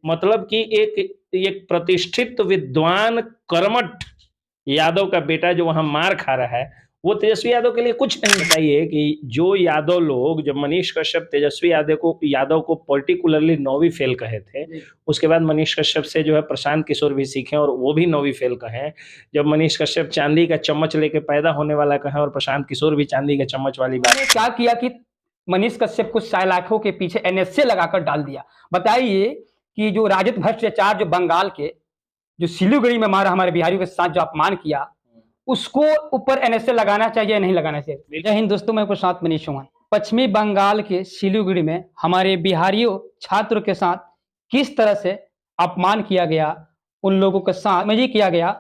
मतलब कि एक एक प्रतिष्ठित विद्वान कर्मठ यादव का बेटा जो वहां मार खा रहा है, वो तेजस्वी यादव के लिए कुछ नहीं। बताइए कि जो यादव लोग, जब मनीष कश्यप तेजस्वी यादव को पर्टिकुलरली नौवीं फेल कहे थे, उसके बाद मनीष कश्यप से जो है प्रशांत किशोर भी सीखे और वो भी नौवीं फेल कहे। जब मनीष कश्यप चांदी का चम्मच लेके पैदा होने वाला कहे और प्रशांत किशोर भी चांदी का चम्मच वाली बात। क्या किया कि मनीष कश्यप को सलाखों के पीछे एनएसए लगाकर डाल दिया। बताइए कि जो राजद भ्रष्टाचार जो बंगाल के जो सिलीगुड़ी में मारा, हमारे बिहारियों के साथ जो अपमान किया, उसको ऊपर एनएसए लगाना चाहिए या नहीं लगाना चाहिए। जय हिंद दोस्तों, मैं प्रशांत मनीष चौहान। पश्चिमी बंगाल के सिलीगुड़ी में हमारे बिहारियों छात्रों के साथ किस तरह से अपमान किया गया, उन लोगों के साथ मजे किया गया,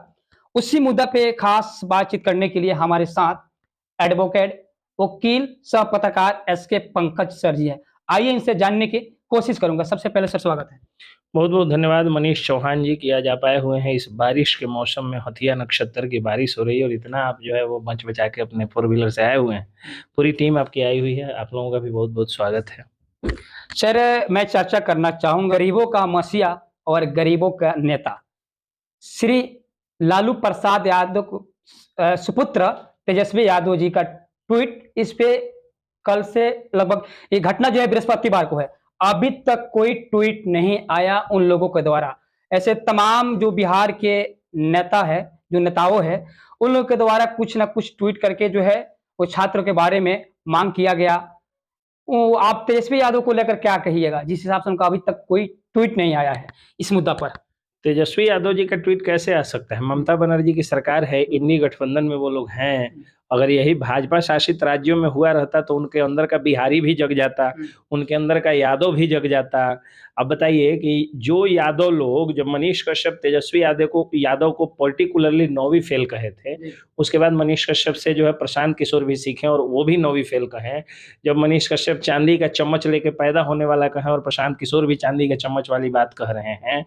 उसी मुद्दा पे खास बातचीत करने के लिए हमारे साथ एडवोकेट वकील सह पत्रकार एसके पंकज सर जी हैं। आइए इनसे जानने की कोशिश करूंगा। सबसे पहले सर स्वागत है। बहुत बहुत धन्यवाद मनीष चौहान जी कि आज आप आए हुए हैं। इस बारिश के मौसम में हथिया नक्षत्र की बारिश हो रही है और इतना आप जो है वो मंच बचा के अपने 4 व्हीलर से आए हुए हैं। पूरी टीम आपकी आई हुई है, आप लोगों का भी बहुत बहुत स्वागत है। सर, मैं चर्चा करना चाहूंगा गरीबों का मसीहा और गरीबों का नेता श्री लालू प्रसाद यादव सुपुत्र तेजस्वी यादव जी का ट्वीट। इस पे कल से लगभग ये घटना जो है बृहस्पतिवार को है, अभी तक कोई ट्वीट नहीं आया उन लोगों के द्वारा। ऐसे तमाम जो बिहार के नेता है, जो नेताओं है, उन लोगों के द्वारा कुछ ना कुछ ट्वीट करके जो है वो छात्रों के बारे में मांग किया गया। आप तेजस्वी यादव को लेकर क्या कहिएगा, जिस हिसाब से उनका अभी तक कोई ट्वीट नहीं आया है इस मुद्दा पर? तेजस्वी यादव जी का ट्वीट कैसे आ सकता है? ममता बनर्जी की सरकार है, इंडी गठबंधन में वो लोग हैं। अगर यही भाजपा शासित राज्यों में हुआ रहता तो उनके अंदर का बिहारी भी जग जाता, उनके अंदर का यादव भी जग जाता। अब बताइए कि जो यादव लोग, जब मनीष कश्यप तेजस्वी यादव को पर्टिकुलरली नौवीं फेल कहे थे, उसके बाद मनीष कश्यप से जो है प्रशांत किशोर भी सीखे और वो भी नौवीं फेल कहे। जब मनीष कश्यप चांदी का चम्मच लेके पैदा होने वाला कहे और प्रशांत किशोर भी चांदी का चम्मच वाली बात कह रहे हैं,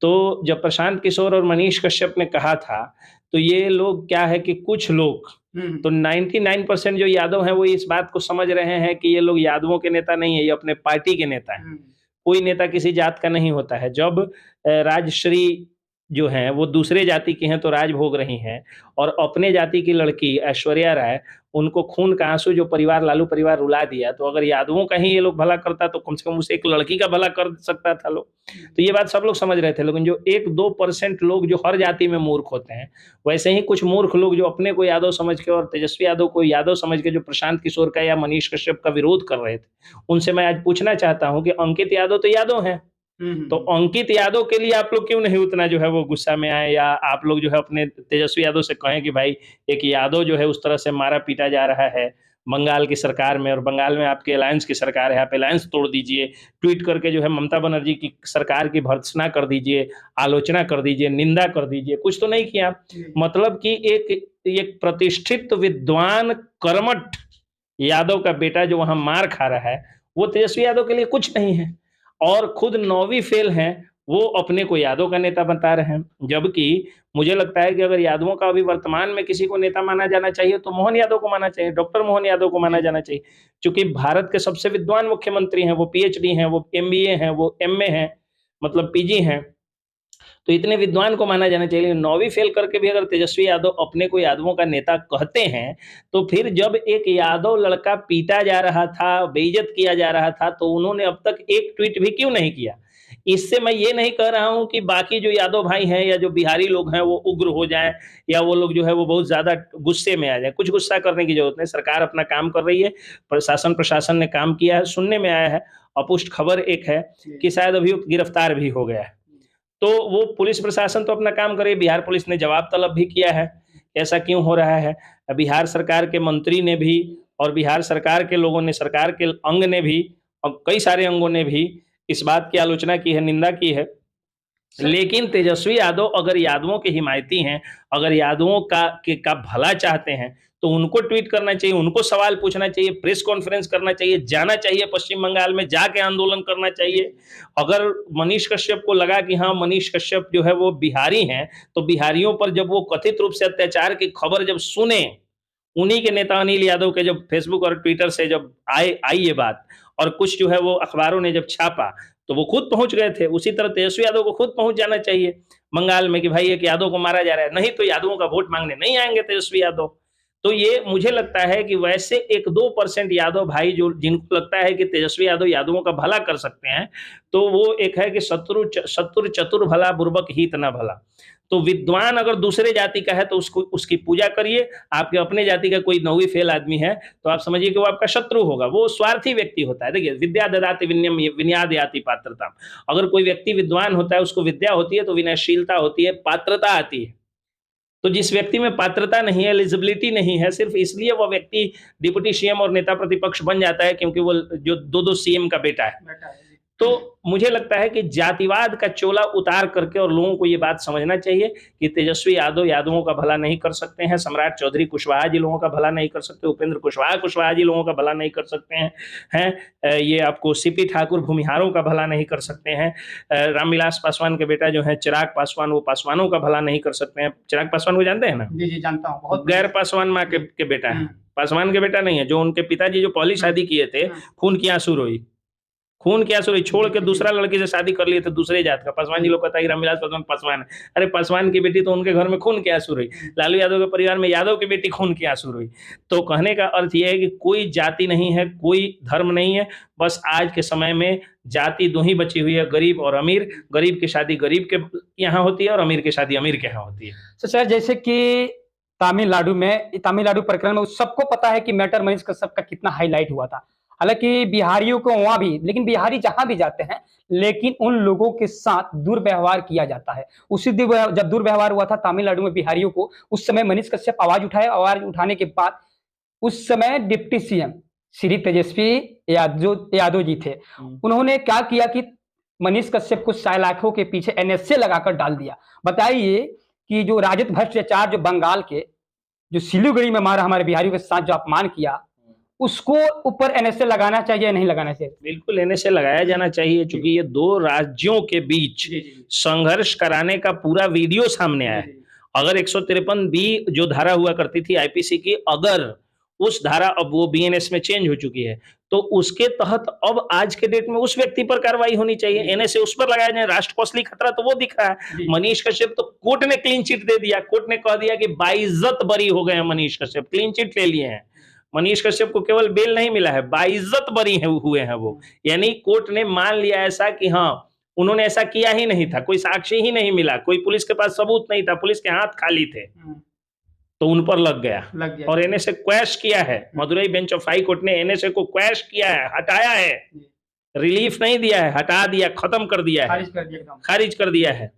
तो जब प्रशांत किशोर और मनीष कश्यप ने कहा था, तो ये लोग क्या है कि कुछ लोग तो 99% जो यादव हैं वो इस बात को समझ रहे हैं कि ये लोग यादवों के नेता नहीं है, ये अपने पार्टी के नेता हैं। कोई नेता किसी जात का नहीं होता है। जब राजश्री जो हैं वो दूसरे जाति की हैं तो राज भोग रही हैं, और अपने जाति की लड़की ऐश्वर्या राय, उनको खून का आंसू जो परिवार लालू परिवार रुला दिया, तो अगर यादवों का ही ये लोग भला करता तो कम से कम उस एक लड़की का भला कर सकता था लोग। तो ये बात सब लोग समझ रहे थे, लेकिन जो 1-2% लोग जो हर जाति में मूर्ख होते हैं, वैसे ही कुछ मूर्ख लोग जो अपने को यादव समझ के और तेजस्वी यादव को यादव समझ के जो प्रशांत किशोर का या मनीष कश्यप का विरोध कर रहे थे, उनसे मैं आज पूछना चाहता हूं कि अंकित यादव तो यादव हैं, तो अंकित यादव के लिए आप लोग क्यों नहीं उतना जो है वो गुस्सा में आए, या आप लोग जो है अपने तेजस्वी यादव से कहें कि भाई एक यादव जो है उस तरह से मारा पीटा जा रहा है बंगाल की सरकार में, और बंगाल में आपके अलायंस की सरकार है, आप अलायंस तोड़ दीजिए, ट्वीट करके जो है ममता बनर्जी की सरकार की भर्त्सना कर दीजिए, आलोचना कर दीजिए, निंदा कर दीजिए, कुछ तो नहीं किया। मतलब कि एक प्रतिष्ठित विद्वान कर्मठ यादव का बेटा जो वहां मार खा रहा है, वो तेजस्वी यादव के लिए कुछ नहीं है, और खुद नौवीं फेल हैं, वो अपने को यादव का नेता बता रहे हैं। जबकि मुझे लगता है कि अगर यादवों का अभी वर्तमान में किसी को नेता माना जाना चाहिए तो मोहन यादव को माना चाहिए, डॉक्टर मोहन यादव को माना जाना चाहिए, क्योंकि भारत के सबसे विद्वान मुख्यमंत्री हैं, वो पीएचडी हैं, वो एमबीए हैं, वो एमए हैं, मतलब पीजी हैं, तो इतने विद्वान को माना जाना चाहिए। लेकिन नौवीं फेल करके भी अगर तेजस्वी यादव अपने को यादवों का नेता कहते हैं, तो फिर जब एक यादव लड़का पीटा जा रहा था, बेइज्जत किया जा रहा था, तो उन्होंने अब तक एक ट्वीट भी क्यों नहीं किया? इससे मैं ये नहीं कह रहा हूं कि बाकी जो यादव भाई हैं या जो बिहारी लोग हैं वो उग्र हो जाएं, या वो लोग जो है वो बहुत ज्यादा गुस्से में आ जाए। कुछ गुस्सा करने की जरूरत नहीं, सरकार अपना काम कर रही है, प्रशासन ने काम किया है। सुनने में आया है, अपुष्ट खबर एक है कि शायद अभियुक्त गिरफ्तार भी हो गया है, तो वो पुलिस प्रशासन तो अपना काम करे। बिहार पुलिस ने जवाब तलब भी किया है, ऐसा क्यों हो रहा है। बिहार सरकार के मंत्री ने भी, और बिहार सरकार के लोगों ने, सरकार के अंग ने भी, और कई सारे अंगों ने भी इस बात की आलोचना की है, निंदा की है। लेकिन तेजस्वी यादव अगर यादवों के हिमायती हैं, अगर यादवों का भला चाहते हैं, तो उनको ट्वीट करना चाहिए, उनको सवाल पूछना चाहिए, प्रेस कॉन्फ्रेंस करना चाहिए, जाना चाहिए पश्चिम बंगाल में, जाके आंदोलन करना चाहिए। अगर मनीष कश्यप को लगा कि हाँ मनीष कश्यप जो है वो बिहारी हैं, तो बिहारियों पर जब वो कथित रूप से अत्याचार की खबर जब सुने, उन्हीं के नेता अनिल यादव के जब फेसबुक और ट्विटर से जब आई ये बात, और कुछ जो है वो अखबारों ने जब छापा, तो वो खुद पहुंच गए थे। उसी तरह तेजस्वी यादव को खुद पहुंच जाना चाहिए बंगाल में कि भाई एक यादव को मारा जा रहा है, नहीं तो यादवों का वोट मांगने नहीं आएंगे तेजस्वी यादव। तो ये मुझे लगता है कि वैसे 1-2% यादव भाई जो जिनको लगता है कि तेजस्वी यादव यादवों का भला कर सकते हैं, तो वो एक है कि शत्रु चतुर भला बुर्बक हित न भला। तो विद्वान अगर दूसरे जाति का है तो उसको उसकी पूजा करिए। आपके अपने जाति का कोई नौवीं फेल आदमी है तो आप समझिए कि वो आपका शत्रु होगा, वो स्वार्थी व्यक्ति होता है। देखिए, विद्या ददाति विनयम विनयाद याति पात्रता। अगर कोई व्यक्ति विद्वान होता है, उसको विद्या होती है तो विनयशीलता होती है, पात्रता आती है। तो जिस व्यक्ति में पात्रता नहीं है, एलिजिबिलिटी नहीं है, सिर्फ इसलिए वह व्यक्ति डिप्टी सीएम और नेता प्रतिपक्ष बन जाता है क्योंकि वो जो 2-2 सीएम का बेटा है। तो मुझे लगता है कि जातिवाद का चोला उतार करके और लोगों को ये बात समझना चाहिए कि तेजस्वी यादव यादवों का भला नहीं कर सकते हैं, सम्राट चौधरी कुशवाहा जी लोगों का भला नहीं कर सकते, उपेंद्र कुशवाहा जी लोगों का भला नहीं कर सकते हैं, ये आपको सीपी ठाकुर भूमिहारों का भला नहीं कर सकते हैं, रामविलास पासवान के बेटा जो है चिराग पासवान, वो पासवानों का भला नहीं कर सकते हैं। चिराग पासवान को जानते हैं ना? जी जी जानता हूँ, बहुत गैर पासवान माँ के बेटा है, पासवान के बेटा नहीं है। जो उनके पिताजी जो पहली शादी किए थे, खून की आंसू रोई, छोड़ के दूसरा लड़की से शादी कर लिए थे दूसरे जात का। पासवान जी लोग कहता है रामविलास पासवान पासवान है, अरे पासवान की बेटी तो उनके घर में खून की आंसू रोई, लालू यादव के परिवार में यादव की बेटी खून की आंसू रोई। तो कहने का अर्थ यह है कि कोई जाति नहीं है, कोई धर्म नहीं है, बस आज के समय में जाति दो ही बची हुई है, गरीब और अमीर। गरीब की शादी गरीब के यहाँ होती है और अमीर की शादी अमीर के यहाँ होती है। तो सर, जैसे कि तमिलनाडु प्रकरण में सबको पता है कि मैटर मनीष कश्यप का कितना हाईलाइट हुआ था। हालांकि बिहारियों को वहां भी, लेकिन बिहारी जहां भी जाते हैं, लेकिन उन लोगों के साथ दुर्व्यवहार किया जाता है। उसी दिन जब दुर्व्यवहार हुआ था तमिलनाडु में बिहारियों को, उस समय मनीष कश्यप आवाज उठाए। आवाज उठाने के बाद उस समय डिप्टी सीएम श्री तेजस्वी यादव जी थे। उन्होंने क्या किया कि मनीष कश्यप को सलाखों के पीछे एनएसए लगाकर डाल दिया। बताइए कि जो राजद भ्रष्टाचार जो बंगाल के जो सिलीगुड़ी में मारा, हमारे बिहारियों के साथ जो अपमान किया, उसको ऊपर एनएसए लगाना चाहिए या नहीं लगाना चाहिए? बिल्कुल एनएसए लगाया जाना चाहिए, क्योंकि ये 2 राज्यों के बीच संघर्ष कराने का पूरा वीडियो सामने आया है। अगर 153 बी जो धारा हुआ करती थी आईपीसी की, अगर उस धारा अब वो बीएनएस में चेंज हो चुकी है, तो उसके तहत अब आज के डेट में उस व्यक्ति पर कार्रवाई होनी चाहिए, एनएसए उस पर लगाया जाए। राष्ट्र को असली खतरा तो वो दिख रहा है। मनीष कश्यप तो कोर्ट ने क्लीन चिट दे दिया, कोर्ट ने कह दिया कि बाइज्जत बरी हो गए हैं मनीष कश्यप, क्लीन चिट ले लिए हैं। मनीष कश्यप को केवल बेल नहीं मिला है, बाइज्जत बरी हुए हैं वो। यानी कोर्ट ने मान लिया ऐसा कि हाँ, उन्होंने ऐसा किया ही नहीं था, कोई साक्षी ही नहीं मिला, कोई पुलिस के पास सबूत नहीं था, पुलिस के हाथ खाली थे, तो उन पर लग गया। और एनएसए क्वैश किया है, Madurai bench of high court ने एनएसए को क्वैश किया है, हटाया है, रिलीफ नहीं दिया है, हटा दिया, खत्म कर दिया है, खारिज कर दिया है।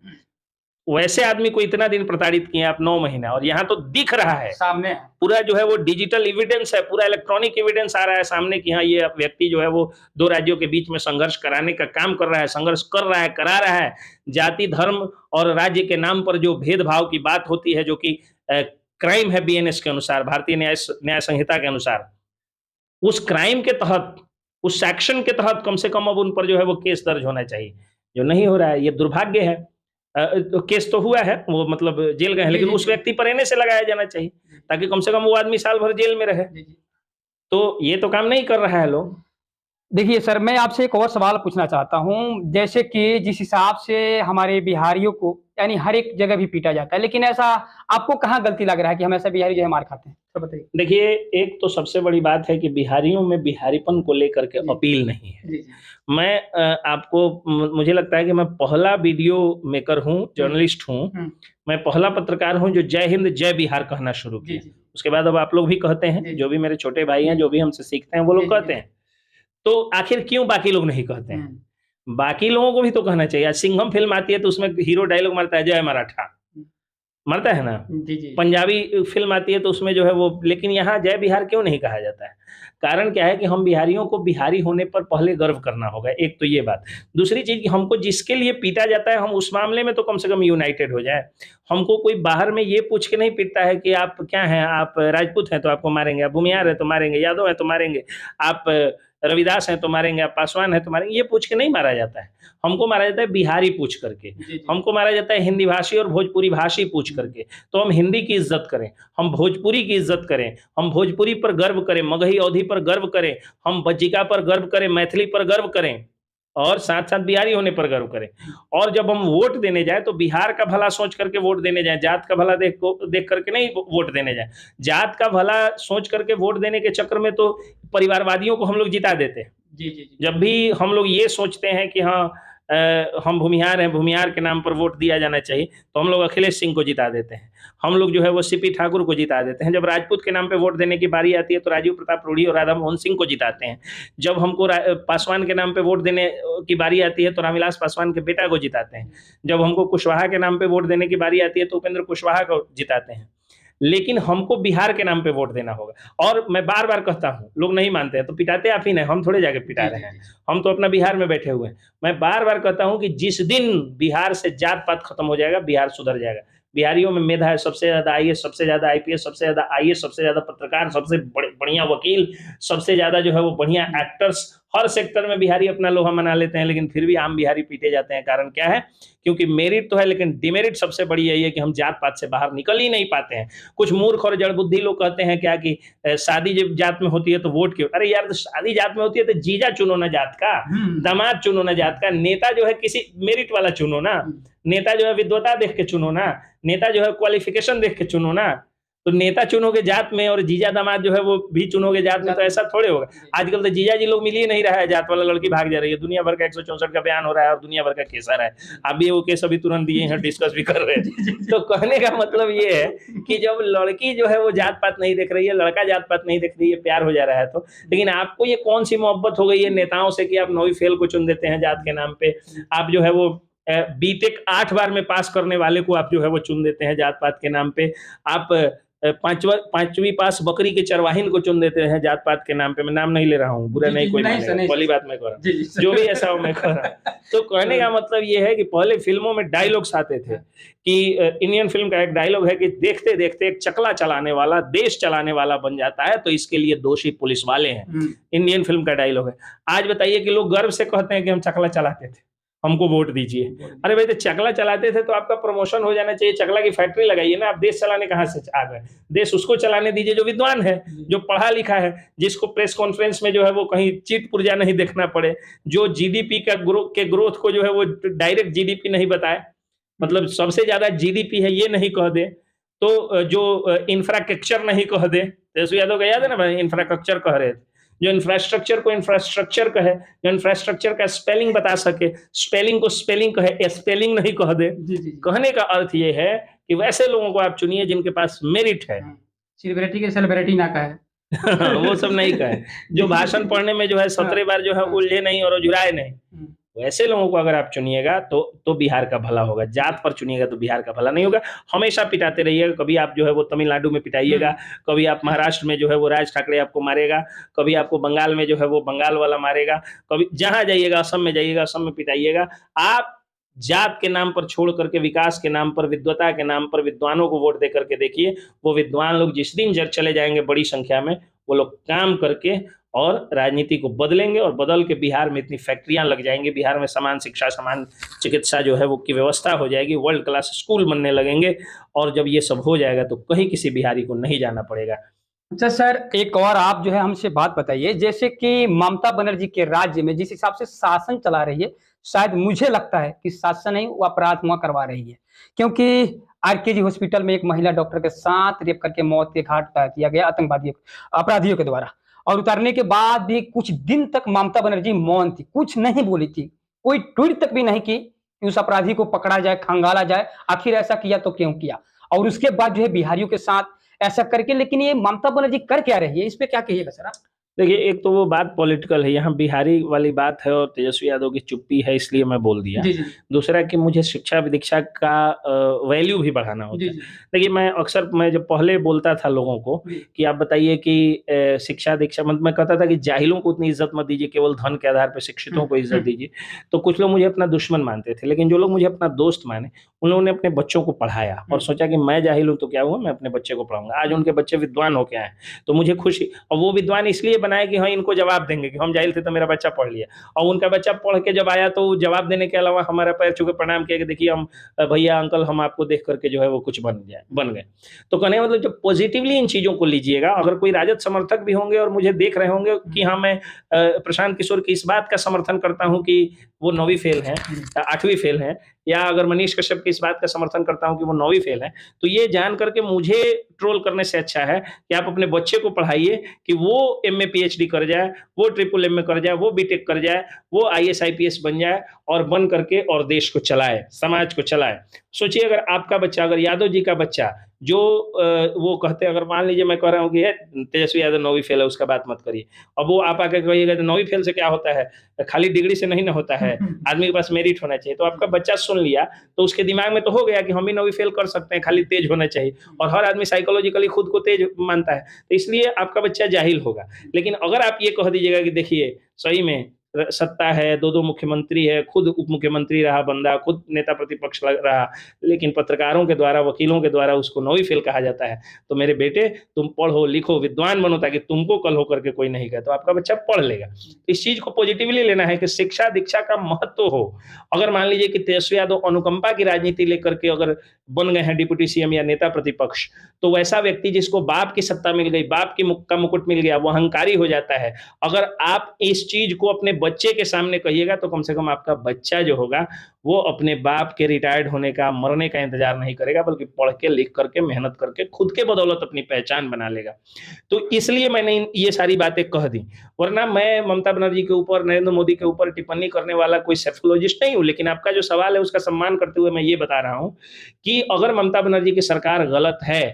वैसे आदमी को इतना दिन प्रताड़ित किए आप 9 महीना, और यहाँ तो दिख रहा है सामने, पूरा जो है वो डिजिटल एविडेंस है, पूरा इलेक्ट्रॉनिक एविडेंस आ रहा है सामने कि हाँ, ये व्यक्ति जो है वो 2 राज्यों के बीच में संघर्ष कराने का काम कर रहा है, संघर्ष कर रहा है, करा रहा है। जाति, धर्म और राज्य के नाम पर जो भेदभाव की बात होती है, जो कि क्राइम है बीएनएस के अनुसार, भारतीय न्याय संहिता के अनुसार, उस क्राइम के तहत, उस सेक्शन के तहत कम से कम अब उन पर जो है वो केस दर्ज होना चाहिए, जो नहीं हो रहा है। ये दुर्भाग्य है। तो केस तो हुआ है, वो मतलब जेल गए हैं, लेकिन उस व्यक्ति पर एनएसए लगाया जाना चाहिए ताकि कम से कम वो आदमी साल भर जेल में रहे। तो ये तो काम नहीं कर रहा है लोग। देखिए सर, मैं आपसे एक और सवाल पूछना चाहता हूं। जैसे कि जिस हिसाब से हमारे बिहारियों को यानी हर एक जगह भी पीटा जाता है, लेकिन ऐसा आपको कहाँ गलती लग रहा है कि हम ऐसा बिहारी जो है मार खाते हैं? तो बताइए। देखिए, एक तो सबसे बड़ी बात है कि बिहारियों में बिहारीपन को लेकर के अपील नहीं है। मैं आपको, मुझे लगता है कि मैं पहला वीडियो मेकर हूँ, जर्नलिस्ट हूँ, मैं पहला पत्रकार हूँ जो जय हिंद जय बिहार कहना शुरू किया। उसके बाद अब आप लोग भी कहते हैं, जो भी मेरे छोटे भाई हैं, जो भी हमसे सीखते हैं, वो लोग कहते हैं। तो आखिर क्यों बाकी लोग नहीं कहते हैं? बाकी लोगों को भी तो कहना चाहिए। सिंघम फिल्म आती है तो उसमें हीरो डायलॉग मारता है, जय मराठा, मरता है ना। पंजाबी फिल्म आती है तो उसमें जो है वो, लेकिन यहाँ जय बिहार क्यों नहीं कहा जाता है? कारण क्या है कि हम बिहारियों को बिहारी होने पर पहले गर्व करना होगा। एक तो ये बात। दूसरी चीज, हमको जिसके लिए पीटा जाता है, हम उस मामले में तो कम से कम यूनाइटेड हो जाए। हमको कोई बाहर में ये पूछ के नहीं पीटता है कि आप क्या हैं, आप राजपूत हैं तो आपको मारेंगे, आप भूमिहार हैं तो मारेंगे, यादव हैं तो मारेंगे, आप रविदास हैं तो मारेंगे, आप पासवान हैं तो मारेंगे। ये पूछ के नहीं मारा जाता है। हमको मारा जाता है बिहारी पूछ करके, हमको मारा जाता है हिंदी भाषी और भोजपुरी भाषी पूछ करके। तो हम हिंदी की इज्जत करें, हम भोजपुरी की इज्जत करें, हम भोजपुरी पर गर्व करें, मगही अवधी पर गर्व करें, हम बज्जिका पर गर्व करें, मैथिली पर गर्व करें। और साथ साथ बिहारी होने पर गर्व करें। और जब हम वोट देने जाए तो बिहार का भला सोच करके वोट देने जाए, जात का भला देख करके नहीं वोट देने जाए। जात का भला सोच करके वोट देने के चक्कर में तो परिवारवादियों को हम लोग जिता देते हैं। जी जी जी। जब भी हम लोग ये सोचते हैं कि हाँ हम भूमिहार हैं, भूमिहार के नाम पर वोट दिया जाना चाहिए, तो हम लोग अखिलेश सिंह को जिता देते हैं, हम लोग जो है वो सीपी ठाकुर को जिता देते हैं। जब राजपूत के नाम पे वोट देने की बारी आती है तो राजीव प्रताप रूढ़ी और राधा मोहन सिंह को जिताते हैं। जब हमको पासवान के नाम पे वोट देने की बारी आती है तो रामविलास पासवान के बेटा को जिताते हैं। जब हमको कुशवाहा के नाम पे वोट देने की बारी आती है तो उपेंद्र कुशवाहा को जिताते हैं। लेकिन हमको बिहार के नाम पे वोट देना होगा। और मैं बार बार कहता हूँ, लोग नहीं मानते हैं, तो पिटाते आप ही नहीं, हम थोड़े जाके पिटा रहे हैं, हम तो अपना बिहार में बैठे हुए हैं। मैं बार बार कहता हूँ कि जिस दिन बिहार से जात पात खत्म हो जाएगा, बिहार सुधर जाएगा। बिहारियों में मेधा है, सबसे ज्यादा आईएएस, सबसे ज्यादा आईपीएस, सबसे ज्यादा आईएएस, सबसे ज्यादा पत्रकार, सबसे बढ़िया वकील, सबसे ज्यादा जो है वो बढ़िया एक्टर्स, हर सेक्टर में बिहारी अपना लोहा मना लेते हैं। लेकिन फिर भी आम बिहारी पीटे जाते हैं। कारण क्या है? क्योंकि मेरिट तो है, लेकिन डिमेरिट सबसे बड़ी यही है कि हम जात पात से बाहर निकल ही नहीं पाते हैं। कुछ मूर्ख और जड़ बुद्धि लोग कहते हैं क्या कि शादी जब जात में होती है तो वोट क्यों? अरे यार, तो शादी जात में होती है तो जीजा चुनो ना जात का, दामाद चुनो ना जात का, नेता जो है किसी मेरिट वाला चुनो ना, नेता जो है विद्वता देख के चुनो ना, नेता जो है क्वालिफिकेशन देख के चुनो ना। तो नेता चुनोगे जात में और जीजा दामाद जो है वो भी चुनोगे जात में, तो ऐसा थोड़े होगा। आजकल तो जीजा जी लोग मिल ही नहीं रहा है, जात वाला लड़की भाग जा रही है। दुनिया भर का 164 का बयान हो रहा है और दुनिया भर का केस आ रहा है। अभी वो केस अभी तुरंत दिए हैं, डिस्कस भी कर रहे हैं। तो कहने का मतलब ये है कि जब लड़की जो है वो जात पात नहीं देख रही है, लड़का जात पात नहीं देख रही है, प्यार हो जा रहा है तो। लेकिन आपको ये कौन सी मोहब्बत हो गई है नेताओं से कि आप 9वीं फेल को चुन देते हैं जात के नाम पे। आप जो है वो बीटेक 8 बार में पास करने वाले को आप जो है वो चुन देते हैं जात पात के नाम पे। आप 5वीं पास बकरी के चरवाहिन को चुन देते हैं जात पात के नाम पे। मैं नाम नहीं ले रहा हूँ, बुरा नहीं कोई मानेगा, पहली बात मैं कर रहा हूँ, जो भी ऐसा हो मैं कर रहा हूँ। तो कहने का मतलब ये है कि पहले फिल्मों में डायलॉग्स आते थे कि इंडियन फिल्म का एक डायलॉग है कि देखते देखते एक चकला चलाने वाला देश चलाने वाला बन जाता है, तो इसके लिए दोषी पुलिस वाले हैं। इंडियन फिल्म का डायलॉग है। आज बताइए कि लोग गर्व से कहते हैं कि हम चकला चलाते थे, हमको वोट दीजिए। अरे भाई, तो चकला चलाते थे तो आपका प्रमोशन हो जाना चाहिए, चकला की फैक्ट्री लगाइए ना। आप देश चलाने कहाँ से आ गए? देश उसको चलाने दीजिए जो विद्वान है, जो पढ़ा लिखा है, जिसको प्रेस कॉन्फ्रेंस में जो है वो कहीं चीट पुर्जा नहीं देखना पड़े, जो जीडीपी का ग्रोथ को जो है वो डायरेक्ट जीडीपी नहीं बताए, मतलब सबसे ज्यादा जीडीपी है ये नहीं कह दे, तो जो इंफ्रास्ट्रक्चर नहीं कह दे। तेजस्वी यादव का याद है ना, इंफ्रास्ट्रक्चर कह रहे थे। जो इंफ्रास्ट्रक्चर को इंफ्रास्ट्रक्चर कहे, जो इंफ्रास्ट्रक्चर का स्पेलिंग बता सके, स्पेलिंग को स्पेलिंग कहे, स्पेलिंग नहीं कह दे। कहने का अर्थ ये है कि वैसे लोगों को आप चुनिए जिनके पास मेरिट है, सेलिब्रिटी के सेलिब्रिटी ना कहे। वो सब नहीं कहे, जो भाषण पढ़ने में जो है 17 बार जो है उलझे नहीं और जुराए नहीं, वैसे लोगों को अगर आप चुनिएगा तो बिहार का भला होगा। जात पर चुनिएगा तो बिहार का भला नहीं होगा। हमेशा पिटाते रहिएगा, कभी आप जो है वो तमिलनाडु में पिटाइएगा, कभी आप महाराष्ट्र में जो है वो राज ठाकरे आपको मारेगा, कभी आपको बंगाल में जो है वो बंगाल वाला मारेगा, कभी जहां जाइएगा, असम में जाइएगा, असम में पिटाइएगा। आप जात के नाम पर छोड़ करके विकास के नाम पर, विद्वता के नाम पर विद्वानों को वोट दे करके देखिए। वो विद्वान लोग जिस दिन जर चले जाएंगे बड़ी संख्या में, वो लोग काम करके और राजनीति को बदलेंगे, और बदल के बिहार में इतनी फैक्ट्रियां लग जाएंगी, बिहार में समान शिक्षा, समान चिकित्सा जो है वो की व्यवस्था हो जाएगी, वर्ल्ड क्लास स्कूल बनने लगेंगे। और जब ये सब हो जाएगा तो कहीं किसी बिहारी को नहीं जाना पड़ेगा। अच्छा सर, एक और आप जो है हमसे बात बताइए, जैसे कि ममता बनर्जी के राज्य में जिस हिसाब से शासन चला रही है, शायद मुझे लगता है कि शासन नहीं वो अपराध हुआ करवा रही है। क्योंकि आरकेजी हॉस्पिटल में एक महिला डॉक्टर के साथ रेप करके मौत के घाट उतार दिया गया अपराधियों के द्वारा, और उतारने के बाद भी कुछ दिन तक ममता बनर्जी मौन थी, कुछ नहीं बोली थी, कोई ट्वीट तक भी नहीं की कि उस अपराधी को पकड़ा जाए, खंगाला जाए, आखिर ऐसा किया तो क्यों किया। और उसके बाद जो है बिहारियों के साथ ऐसा करके, लेकिन ये ममता बनर्जी कर क्या रही है, इस पे क्या कहिएगा सर आप? देखिए, एक तो वो बात पॉलिटिकल है, यहाँ बिहारी वाली बात है और तेजस्वी यादव की चुप्पी है, इसलिए मैं बोल दिया। दूसरा कि मुझे शिक्षा दीक्षा का वैल्यू भी बढ़ाना होता है। देखिए, मैं जब पहले बोलता था लोगों को कि आप बताइए कि शिक्षा दीक्षा, मतलब मैं कहता था कि जाहिलों को उतनी इज्जत मत दीजिए, केवल धन के आधार पर शिक्षितों को इज्जत दीजिए, तो कुछ लोग मुझे अपना दुश्मन मानते थे। लेकिन जो लोग मुझे अपना दोस्त माने, उन लोगों ने अपने बच्चों को पढ़ाया और सोचा कि मैं जाहिल हूँ तो क्या हुआ, मैं अपने बच्चे को पढ़ाऊंगा। आज उनके बच्चे विद्वान हो के आए, तो मुझे खुशी। और वो विद्वान इसलिए बनाए कि हाँ इनको जवाब देंगे कि हम जाहिल थे तो मेरा बच्चा पढ़ लिया, और उनका बच्चा पढ़ के जब आया तो जवाब देने के अलावा हमारा पैर छू के प्रणाम किया कि देखिए हम भैया अंकल हम आपको देख करके जो है वो कुछ बन गए। तो कहने का मतलब जब पॉजिटिवली इन चीजों को लीजिएगा, अगर कोई राजद समर्थक भी होंगे और मुझे देख रहे होंगे कि हाँ मैं प्रशांत किशोर की इस बात का समर्थन करता हूं कि वो 9वीं फेल हैं, 8वीं फेल हैं, या अगर मनीष कश्यप की इस बात का समर्थन करता हूं कि वो 9वीं फेल है, तो ये जान करके मुझे ट्रोल करने से अच्छा है कि आप अपने बच्चे को पढ़ाइए कि वो एमए पीएचडी कर जाए, वो ट्रिपल एमए कर जाए, वो बीटेक कर जाए, वो आईएएस आईपीएस बन जाए और बन करके और देश को चलाए, समाज को चलाए। सोचिए अगर आपका बच्चा, अगर यादव जी का बच्चा जो वो कहते हैं, अगर मान लीजिए मैं कह रहा हूँ कि तेजस्वी यादव 9वीं फेल है, उसका बात मत करिए, अब वो आप आके कहिएगा 9वीं फेल से क्या होता है, खाली डिग्री से नहीं ना होता है, आदमी के पास मेरिट होना चाहिए। तो आपका बच्चा सुन लिया तो उसके दिमाग में तो हो गया कि हम भी 9वीं फेल कर सकते हैं, खाली तेज होना चाहिए, और हर आदमी साइकोलॉजिकली खुद को तेज मानता है, तो इसलिए आपका बच्चा जाहिल होगा। लेकिन अगर आप ये कह दीजिएगा कि देखिए सही में सत्ता है, 2 मुख्यमंत्री है, खुद उप मुख्यमंत्री रहा बंदा, खुद नेता प्रतिपक्ष रहा, लेकिन पत्रकारों के द्वारा, वकीलों के द्वारा उसको 9वीं फेल कहा जाता है, तो मेरे बेटे तुम पढ़ो लिखो विद्वान बनो ताकि तुमको कल होकर के कोई नहीं कहे, तो आपका बच्चा पढ़ लेगा। इस चीज को पॉजिटिवली लेना है कि शिक्षा दीक्षा का महत्व हो। अगर मान लीजिए कि तेजस्वी यादव अनुकंपा की राजनीति लेकर के अगर बन गए हैं डिप्टी सीएम या नेता प्रतिपक्ष, तो वैसा व्यक्ति जिसको बाप की सत्ता मिल गई, बाप का मुकुट मिल गया, वो अहंकारी हो जाता है। अगर आप इस चीज को अपने बच्चे के सामने कहिएगा तो कम से कम आपका बच्चा जो होगा वो अपने बाप के रिटायर्ड होने का, मरने का इंतजार नहीं करेगा, बल्कि पढ़ के लिख करके मेहनत करके खुद के बदौलत अपनी पहचान बना लेगा। तो इसलिए मैंने ये सारी बातें कह दी, वरना मैं ममता बनर्जी के ऊपर, नरेंद्र मोदी के ऊपर टिप्पणी करने वाला कोई सेफोलॉजिस्ट नहीं हूं। लेकिन आपका जो सवाल है उसका सम्मान करते हुए मैं ये बता रहा हूं कि अगर ममता बनर्जी की सरकार गलत है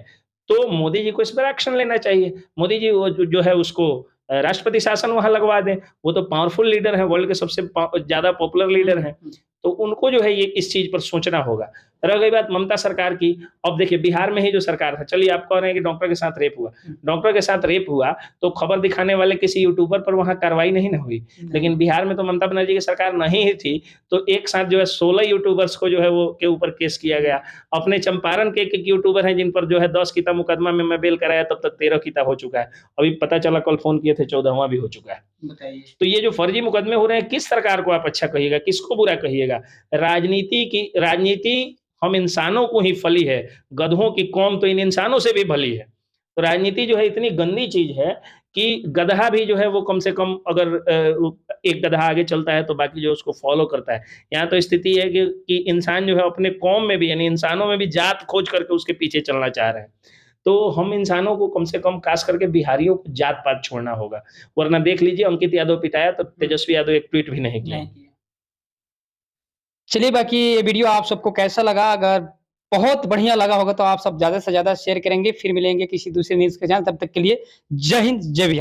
तो मोदी जी को इस पर एक्शन लेना चाहिए। मोदी जी जो है उसको राष्ट्रपति शासन वहां लगवा दें, वो तो पावरफुल लीडर है, वर्ल्ड के सबसे ज्यादा पॉपुलर लीडर हैं, तो उनको जो है ये इस चीज पर सोचना होगा। रह गई बात ममता सरकार की, अब देखिए बिहार में ही जो सरकार है, चलिए आप कह रहे हैं कि डॉक्टर के साथ रेप हुआ, डॉक्टर के साथ रेप हुआ तो खबर दिखाने वाले किसी यूट्यूबर पर वहां कार्रवाई नहीं ना हुई, लेकिन बिहार में तो ममता बनर्जी की सरकार नहीं ही थी, तो एक साथ जो है 16 यूट्यूबर्स को जो है वो के ऊपर केस किया गया। अपने चंपारण के एक यूट्यूबर हैं जिन पर जो है 10 की मुकदमा में मैं बेल कराया, तब तक 13 की हो चुका है, अभी पता चला कल फोन किए थे 14वां भी हो चुका है। बताइए, तो ये जो फर्जी मुकदमे हो रहे हैं, किस सरकार को आप अच्छा कहिएगा, किसको बुरा कहिएगा? राजनीति हम इंसानों को ही फली है, गधों की कौम तो इन इंसानों से भी भली है। तो राजनीति जो है इतनी गंदी चीज है कि गधा भी जो है वो कम से कम अगर एक गधा आगे चलता है तो बाकी जो उसको फॉलो करता है। यहाँ तो स्थिति है कि इंसान जो है अपने कौम में भी, यानी इंसानों में भी जात खोज करके उसके पीछे चलना चाह रहे हैं। तो हम इंसानों को कम से कम खास करके बिहारियों को जात पात छोड़ना होगा, वरना देख लीजिए अंकित यादव पिटाया तो तेजस्वी यादव एक ट्वीट भी नहीं किया। चलिए, बाकी ये वीडियो आप सबको कैसा लगा? अगर बहुत बढ़िया लगा होगा तो आप सब ज़्यादा से ज़्यादा शेयर करेंगे। फिर मिलेंगे किसी दूसरे न्यूज़ के साथ, तब तक के लिए जय हिंद, जय बिहार।